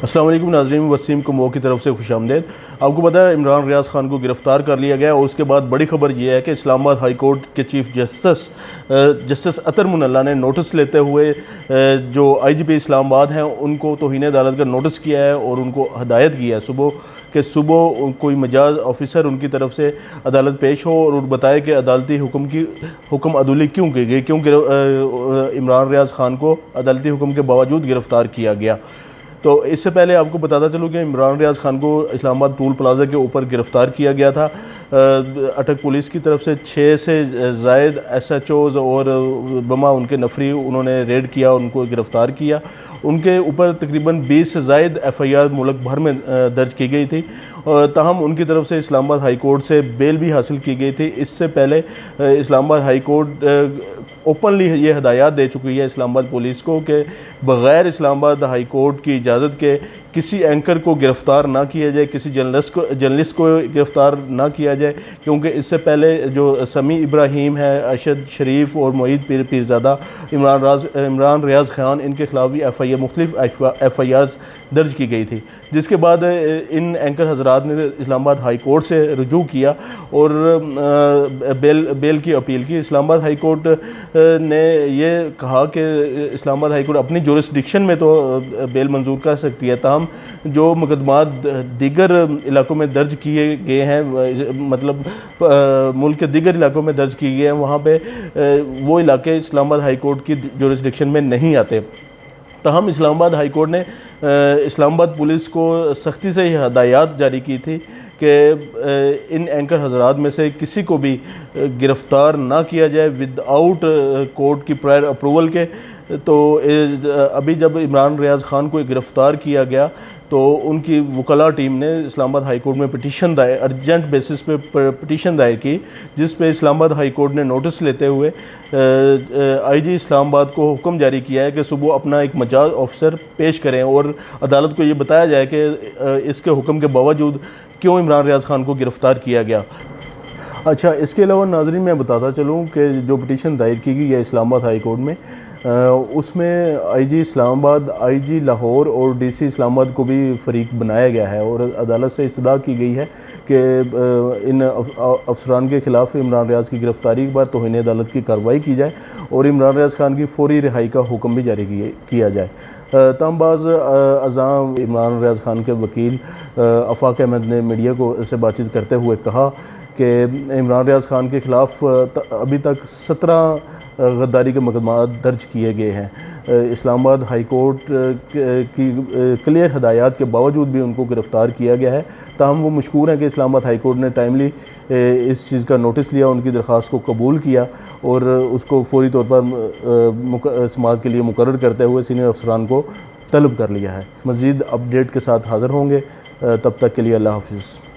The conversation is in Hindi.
अस्सलाम वालेकुम नाज़रीन, वसीम कुमो की तरफ से खुशामदीद। आपको पता है इमरान रियाज़ ख़ान को गिरफ़्तार कर लिया गया और उसके बाद बड़ी ख़बर यह है कि इस्लामाबाद हाई कोर्ट के चीफ जस्टिस अतर मुनल्ला ने नोटिस लेते हुए जो IGP इस्लामाबाद हैं उनको तौहीन अदालत का नोटिस किया है और उनको हदायत की है सुबह कोई मजाज ऑफिसर उनकी तरफ से अदालत पेश हो और बताए कि अदालती हुक्म अदुली क्यों की गई, क्यों इमरान रियाज़ ख़ान को अदालती हुक्म के बावजूद गिरफ़्तार किया गया। तो इससे पहले आपको बताता चलूँ कि इमरान रियाज़ ख़ान को इस्लामाबाद टूल प्लाजा के ऊपर गिरफ़्तार किया गया था। अटक पुलिस की तरफ से 6 से ज़ायद SHOs और बमा उनके नफरी उन्होंने रेड किया, उनको गिरफ़्तार किया। उनके ऊपर तकरीबन 20 से ज़ायद FIR मुल्क भर में दर्ज की गई थी। ताहम उनकी तरफ से इस्लामाबाद हाई कोर्ट से बेल भी हासिल की गई थी। इससे पहले इस्लामाबाद हाई कोर्ट ओपनली ये हदायत दे चुकी है इस्लामाबाद पुलिस को कि बग़ैर इस्लामाबाद हाई कोर्ट की इजाज़त के किसी एंकर को गिरफ़्तार ना किया जाए, किसी जर्नलिस्ट को गिरफ़्तार ना किया जाए, क्योंकि इससे पहले जो समी इब्राहिम है, अरशद शरीफ और मोईद पीरज़ादा, इमरान रियाज़ ख़ान, इनके ख़िलाफ़ भी मुख्तलिफ़ FIRs दर्ज की गई थी। जिसके बाद इन एंकर हज़रात ने इस्लामाबाद हाई कोर्ट से रुजू किया और बेल की अपील की। इस्लामाबाद हाई कोर्ट ने ये कहा कि इस्लामाबाद हाई कोर्ट अपनी जुरिस्डिक्शन में तो बेल मंजूर कर सकती है, ताहम जो मुकदमात दीगर इलाकों में दर्ज किए गए हैं, मतलब मुल्क के दीगर इलाकों में दर्ज किए गए हैं, वहाँ पे वो इलाके इस्लामाबाद हाई कोर्ट की जुरिस्डिक्शन में नहीं आते। ताहम इस्लामाबाद हाई कोर्ट ने इस्लामाबाद पुलिस को सख्ती से यह हदायत जारी की थी कि इन एंकर हज़रात में से किसी को भी गिरफ़्तार ना किया जाए विदाउट कोर्ट की प्रायर अप्रूवल के। तो अभी जब इमरान रियाज़ ख़ान को गिरफ़्तार किया गया तो उनकी वकला टीम ने इस्लामाबाद हाई कोर्ट में अर्जेंट बेसिस पे पिटीशन दायर की, जिस पे इस्लामाबाद हाई कोर्ट ने नोटिस लेते हुए IG इस्लामाबाद को हुक्म जारी किया है कि सुबह अपना एक मजाज ऑफिसर पेश करें और अदालत को ये बताया जाए कि इसके हुक्म के बावजूद क्यों इमरान रियाज़ ख़ान को गिरफ़्तार किया गया। अच्छा, इसके अलावा नाज़रीन मैं बताता चलूँ कि जो पिटीशन दायर की गई है इस्लामाबाद हाई कोर्ट में, उसमें IG इस्लामाबाद, IG लाहौर और DC इस्लामाबाद को भी फ़रीक बनाया गया है और अदालत से इस्तदा की गई है कि इन अफसरान के ख़िलाफ़ इमरान रियाज़ की गिरफ़्तारी के बाद तौहीन अदालत की कार्रवाई की जाए और इमरान रियाज़ ख़ान की फ़ौरी रिहाई का हुक्म भी जारी किया जाए। तमाबाज़ अज़ाम इमरान रियाज़ ख़ान के वकील आफ़ाक अहमद ने मीडिया को से बातचीत करते हुए कहा कि इमरान रियाज़ ख़ान के ख़िलाफ़ अभी तक 17 गद्दारी के मुकदमा दर्ज किए गए हैं। इस्लामाबाद हाई कोर्ट की क्लियर हदायत के बावजूद भी उनको गिरफ़्तार किया गया है। ताहम वो मशकूर हैं कि इस्लामाबाद हाई कोर्ट ने टाइमली इस चीज़ का नोटिस लिया, उनकी दरख्वास्त को कबूल किया और उसको फ़ौरी तौर पर समाअत के लिए मुकर्रर करते हुए सीनियर अफसरान को तलब कर लिया है। मज़ीद अपडेट के साथ हाज़िर होंगे, तब तक के लिए अल्लाह हाफ़िज़।